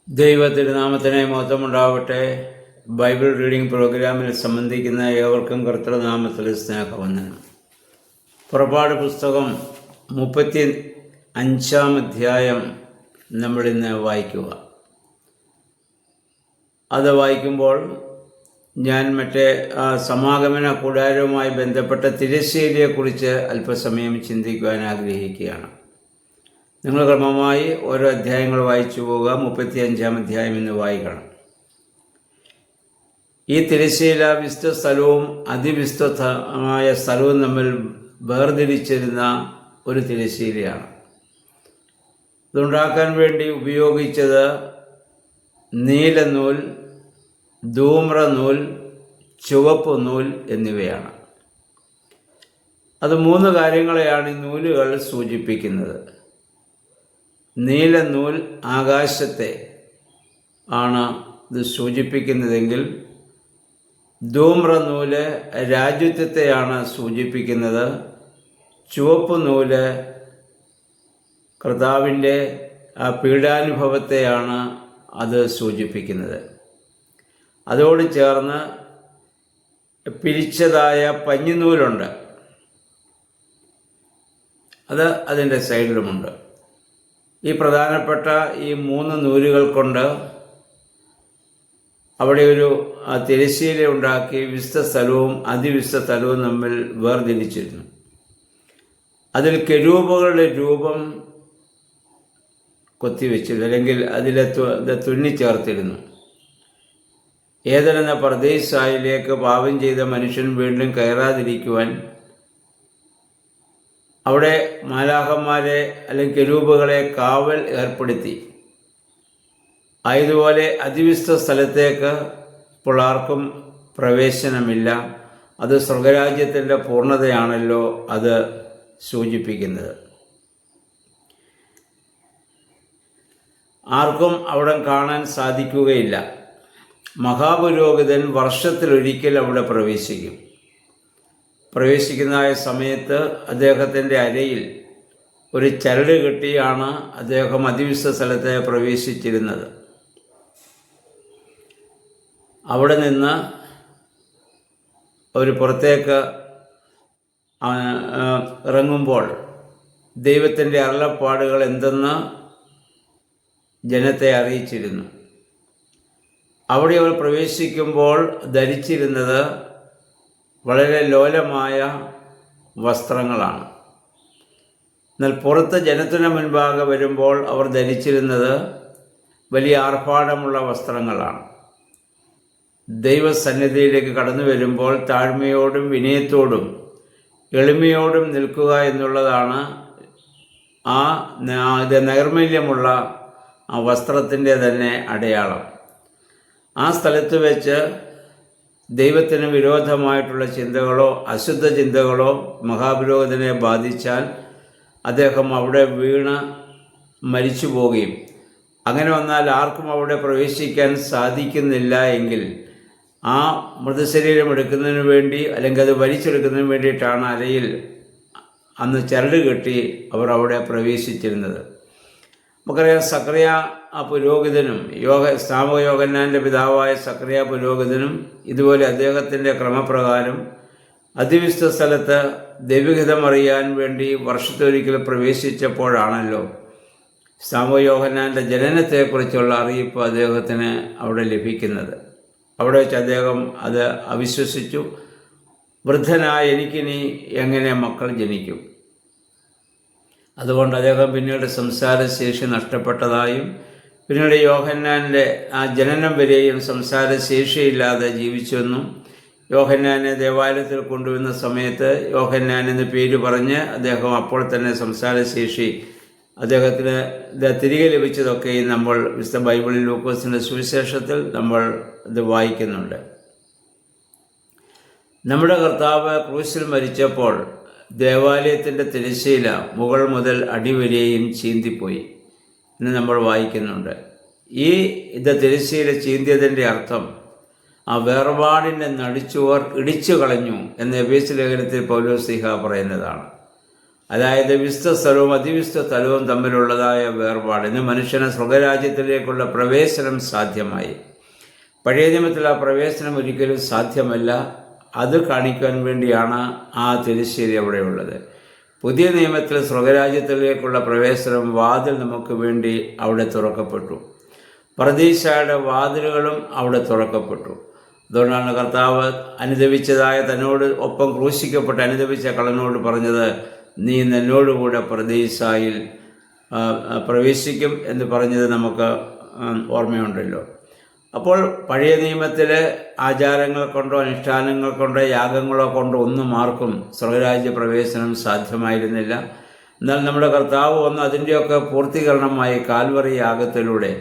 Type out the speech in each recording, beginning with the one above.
ദൈവത്തിരുനാമത്തിന് മഹത്വമുണ്ടാവട്ടെ. Bible reading പ്രോഗ്രാമിൽ സംബന്ധിക്കുന്ന ഏവർക്കും കർത്തൃനാമത്തിൽ സ്നേഹവന്ദനം. പുറപ്പാട് പുസ്തകം 35-ാം അധ്യായം നമ്മളിന്ന് വായിക്കുക. അത് വായിക്കുമ്പോൾ ഞാൻ സമാഗമന കൂടാരവുമായി ബന്ധപ്പെട്ട തിരശ്ശീലയെക്കുറിച്ച് അല്പസമയം ചിന്തിക്കുവാൻ ആഗ്രഹിക്കുകയാണ്. നിങ്ങൾ ക്രമമായി ഓരോ അധ്യായങ്ങൾ വായിച്ചു പോവുക. 35-ാം അധ്യായം ഇന്ന് വായിക്കണം. ഈ തിരശ്ശീല വിശുദ്ധ സ്ഥലവും അതിവിശുദ്ധമായ സ്ഥലവും തമ്മിൽ വേർതിരിച്ചിരുന്ന ഒരു തിരശ്ശീലയാണ്. ഇതുണ്ടാക്കാൻ വേണ്ടി ഉപയോഗിച്ചത് നീലനൂൽ, ധൂമ്രനൂൽ, ചുവപ്പ് നൂൽ എന്നിവയാണ്. അത് 3 കാര്യങ്ങളെയാണ് ഈ നൂലുകൾ സൂചിപ്പിക്കുന്നത്. നീലനൂൽ ആകാശത്തെ ആണ് ഇത് സൂചിപ്പിക്കുന്നതെങ്കിൽ ധൂമ്രനൂല് രാജ്യത്വത്തെയാണ് സൂചിപ്പിക്കുന്നത്. ചുവപ്പ് നൂല് കർത്താവിൻ്റെ ആ പീഡാനുഭവത്തെയാണ് അത് സൂചിപ്പിക്കുന്നത്. അതോട് ചേർന്ന് പിരിച്ചതായ പഞ്ഞിനൂലുണ്ട്, അത് അതിൻ്റെ സൈഡിലുമുണ്ട്. ഈ പ്രധാനപ്പെട്ട ഈ 3 നൂലുകൾ കൊണ്ട് അവിടെ ഒരു തിരശ്ശീല ഉണ്ടാക്കി വിശുദ്ധ സ്ഥലവും അതിവിശുദ്ധ സ്ഥലവും തമ്മിൽ വേർതിരിച്ചിരുന്നു. അതിൽ കെരൂബുകളുടെ രൂപം കൊത്തിവെച്ചിരുന്നു, അല്ലെങ്കിൽ അതിലെ തുന്നിച്ചേർത്തിരുന്നു. ഏതെന്ന പർദീസായിലേക്ക് പാപം ചെയ്ത മനുഷ്യൻ വീണ്ടും കയറാതിരിക്കുവാൻ അവിടെ മാലാഖമാരെ അല്ലെങ്കിൽ കെരൂബുകളെ കാവൽ ഏർപ്പെടുത്തി. ആയതുപോലെ അതിവിശുദ്ധ സ്ഥലത്തേക്ക് ഇപ്പോൾ ആർക്കും പ്രവേശനമില്ല. അത് സ്വർഗരാജ്യത്തിൻ്റെ പൂർണ്ണതയാണല്ലോ അത് സൂചിപ്പിക്കുന്നത്. ആർക്കും അവിടെ കാണാൻ സാധിക്കുകയില്ല. മഹാപുരോഹിതൻ വർഷത്തിലൊരിക്കൽ അവിടെ പ്രവേശിക്കുന്നതായ സമയത്ത് അദ്ദേഹത്തിൻ്റെ അരയിൽ ഒരു ചരട് കെട്ടിയാണ് അദ്ദേഹം അതിവിശുദ്ധ സ്ഥലത്തെ പ്രവേശിച്ചിരുന്നത്. അവിടെ നിന്ന് ഒരു പുറത്തേക്ക് ഇറങ്ങുമ്പോൾ ദൈവത്തിൻ്റെ അരുളപ്പാടുകൾ എന്തെന്ന് ജനത്തെ അറിയിച്ചിരുന്നു. അവിടെ അവർ പ്രവേശിക്കുമ്പോൾ ധരിച്ചിരുന്നത് വളരെ ലോലമായ വസ്ത്രങ്ങളാണ്. എന്നാൽ പുറത്ത് ജനത്തിന് മുൻപാകെ വരുമ്പോൾ അവർ ധരിച്ചിരുന്നത് വലിയ ആർഭാടമുള്ള വസ്ത്രങ്ങളാണ്. ദൈവസന്നിധിയിലേക്ക് കടന്നു വരുമ്പോൾ താഴ്മയോടും വിനയത്തോടും എളിമയോടും നിൽക്കുക എന്നുള്ളതാണ് നൈർമല്യമുള്ള ആ വസ്ത്രത്തിൻ്റെ തന്നെ അടയാളം. ആ സ്ഥലത്ത് വെച്ച് ദൈവത്തിന് വിരോധമായിട്ടുള്ള ചിന്തകളോ അശുദ്ധ ചിന്തകളോ മഹാപുരോഹിതനെ ബാധിച്ചാൽ അദ്ദേഹം അവിടെ വീണ് മരിച്ചു പോവുകയും, അങ്ങനെ വന്നാൽ ആർക്കും അവിടെ പ്രവേശിക്കാൻ സാധിക്കുന്നില്ല എങ്കിൽ ആ മൃതശരീരം എടുക്കുന്നതിന് വേണ്ടി അല്ലെങ്കിൽ അത് വലിച്ചെടുക്കുന്നതിന് വേണ്ടിയിട്ടാണ് അരയിൽ അന്ന് ചരട് കെട്ടി അവർ അവിടെ പ്രവേശിച്ചിരുന്നത്. നമുക്കറിയാം, സക്കറിയ പുരോഹിതനും സ്നാപക യോഹന്നാൻ്റെ പിതാവായ സക്കറിയ പുരോഹിതനും ഇതുപോലെ അദ്ദേഹത്തിൻ്റെ ക്രമപ്രകാരം അതിവിശുദ്ധ സ്ഥലത്ത് ദൈവഹിതം അറിയാൻ വേണ്ടി വർഷത്തൊരിക്കൽ പ്രവേശിച്ചപ്പോഴാണല്ലോ സ്നാപക യോഹന്നാൻ്റെ ജനനത്തെക്കുറിച്ചുള്ള അറിയിപ്പ് അദ്ദേഹത്തിന് അവിടെ ലഭിക്കുന്നത്. അവിടെ വെച്ച് അദ്ദേഹം അത് അവിശ്വസിച്ചു. വൃദ്ധനായ എനിക്കിനി എങ്ങനെ മക്കൾ ജനിക്കും? അതുകൊണ്ട് അദ്ദേഹം പിന്നീട് സംസാരശേഷി നഷ്ടപ്പെട്ടതായും പിന്നീട് യോഹന്നാൻ്റെ ആ ജനനം വരെയും സംസാരശേഷിയില്ലാതെ ജീവിച്ചെന്നും യോഹന്നാനെ ദേവാലയത്തിൽ കൊണ്ടുവരുന്ന സമയത്ത് യോഹന്നാൻ എന്ന് പേര് പറഞ്ഞ് അദ്ദേഹം അപ്പോൾ തന്നെ സംസാരശേഷി അദ്ദേഹത്തിന് തിരികെ ലഭിച്ചതൊക്കെയും നമ്മൾ വിശുദ്ധ ബൈബിളിൽ ലൂക്കോസിൻ്റെ സുവിശേഷത്തിൽ നമ്മൾ ഇത് വായിക്കുന്നുണ്ട്. നമ്മുടെ കർത്താവ് ക്രൂശിൽ മരിച്ചപ്പോൾ ദേവാലയത്തിൻ്റെ തിരശ്ശീല മുകൾ മുതൽ അടിവരെയും ചീന്തിപ്പോയി എന്ന് നമ്മൾ വായിക്കുന്നുണ്ട്. ഈ തിരശ്ശീല ചീന്തിയതിൻ്റെ അർത്ഥം ആ വേർപാടിൻ്റെ നടിച്ചുവർ ഇടിച്ചു കളഞ്ഞു എന്ന് എഫേസ്യ ലേഖനത്തിൽ പൗലോസ് ശ്ലീഹ പറയുന്നതാണ്. അതായത് വിശുദ്ധ സ്ഥലവും അതിവിശുദ്ധ സ്ഥലവും തമ്മിലുള്ളതായ വേർപാട്. ഇന്ന് മനുഷ്യന് സ്വർഗരാജ്യത്തിലേക്കുള്ള പ്രവേശനം സാധ്യമായി. പഴയ നിയമത്തിൽ ആ പ്രവേശനം ഒരിക്കലും സാധ്യമല്ല. അത് കാണിക്കാൻ വേണ്ടിയാണ് ആ തിരുശ്ശേരി അവിടെയുള്ളത്. പുതിയ നിയമത്തിൽ സ്വർഗരാജ്യത്തിലേക്കുള്ള പ്രവേശനം വാതിൽ നമുക്ക് വേണ്ടി അവിടെ തുറക്കപ്പെട്ടു. പറുദീസയുടെ വാതിലുകളും അവിടെ തുറക്കപ്പെട്ടു. അതുകൊണ്ടാണ് കർത്താവ് അനുദപിച്ചതായ തന്നോട് ഒപ്പം ക്രൂശിക്കപ്പെട്ട് അനുദപിച്ച കള്ളനോട് പറഞ്ഞത്, നീ എന്നോടുകൂടെ പറുദീസയിൽ പ്രവേശിക്കും എന്ന് പറഞ്ഞത് നമുക്ക് ഓർമ്മയുണ്ടല്ലോ. അപ്പോൾ പഴയ നിയമത്തിലെ ആചാരങ്ങൾ കൊണ്ടോ അനുഷ്ഠാനങ്ങൾ കൊണ്ടോ യാഗങ്ങളോ കൊണ്ടോ ഒന്നും ആർക്കും സ്വർഗരാജ്യ പ്രവേശനം സാധ്യമായിരുന്നില്ല. എന്നാൽ നമ്മുടെ കർത്താവ് വന്ന് അതിൻ്റെയൊക്കെ പൂർത്തീകരണമായി കാൽവറി യാഗത്തിലൂടെ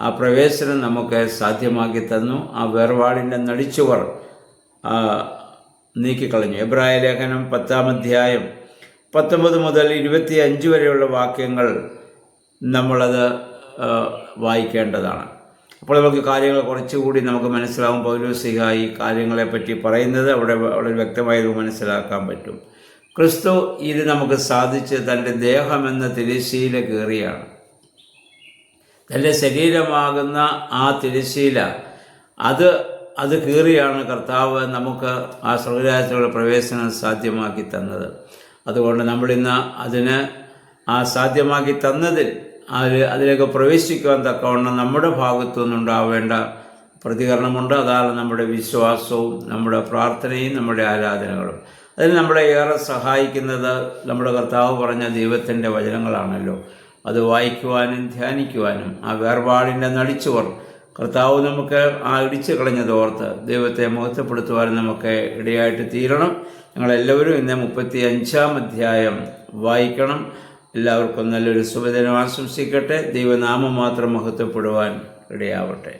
ആ പ്രവേശനം നമുക്ക് സാധ്യമാക്കി തന്നു. ആ വേർപാടിൻ്റെ നടിച്ചുവർ നീക്കിക്കളഞ്ഞു. എബ്രായ ലേഖനം 10-ാം അധ്യായം 19 മുതൽ 25 വരെയുള്ള വാക്യങ്ങൾ നമ്മളത് വായിക്കേണ്ടതാണ്. അപ്പോൾ നമുക്ക് കാര്യങ്ങൾ കുറച്ചുകൂടി നമുക്ക് മനസ്സിലാവും. പൗലോസ്ലീഹ ഈ കാര്യങ്ങളെപ്പറ്റി പറയുന്നത് അവിടെ വളരെ വ്യക്തമായി മനസ്സിലാക്കാൻ പറ്റും. ക്രിസ്തു ഇത് നമുക്ക് സാധിച്ച് തൻ്റെ ദേഹമെന്ന തിരശ്ശീല കീറിയാണ്. തൻ്റെ ശരീരമാകുന്ന ആ തിരശ്ശീല അത് കീറിയാണ് കർത്താവ് നമുക്ക് ആ സ്വർഗരാജ്യത്തിലുള്ള പ്രവേശനം സാധ്യമാക്കി തന്നത്. അതുകൊണ്ട് നമ്മളിന്ന് അതിന് ആ സാധ്യമാക്കി തന്നതിൽ അതിലേക്ക് പ്രവേശിക്കുവാൻ തക്കവണ്ണം നമ്മുടെ ഭാഗത്തു നിന്നുണ്ടാവേണ്ട പ്രതികരണമുണ്ട്. അതാണ് നമ്മുടെ വിശ്വാസവും നമ്മുടെ പ്രാർത്ഥനയും നമ്മുടെ ആരാധനകളും. അതിന് നമ്മളെ ഏറെ സഹായിക്കുന്നത് നമ്മുടെ കർത്താവ് പറഞ്ഞ ദൈവത്തിൻ്റെ വചനങ്ങളാണല്ലോ. അത് വായിക്കുവാനും ധ്യാനിക്കുവാനും ആ വേർപാടിൻ്റെ നടിച്ചുവർ കർത്താവ് നമുക്ക് ആ ഇടിച്ചു കളഞ്ഞതോർത്ത് ദൈവത്തെ മഹത്വപ്പെടുത്തുവാനും നമുക്ക് ഇടയായിട്ട് തീരണം. ഞങ്ങളെല്ലാവരും ഇന്ന് 35-ാം അധ്യായം വായിക്കണം. എല്ലാവർക്കും നല്ലൊരു ശുഭദിനം ആശംസിക്കട്ടെ. ദൈവനാമം മാത്രം മഹത്വപ്പെടുവാൻ ഇടയാവട്ടെ.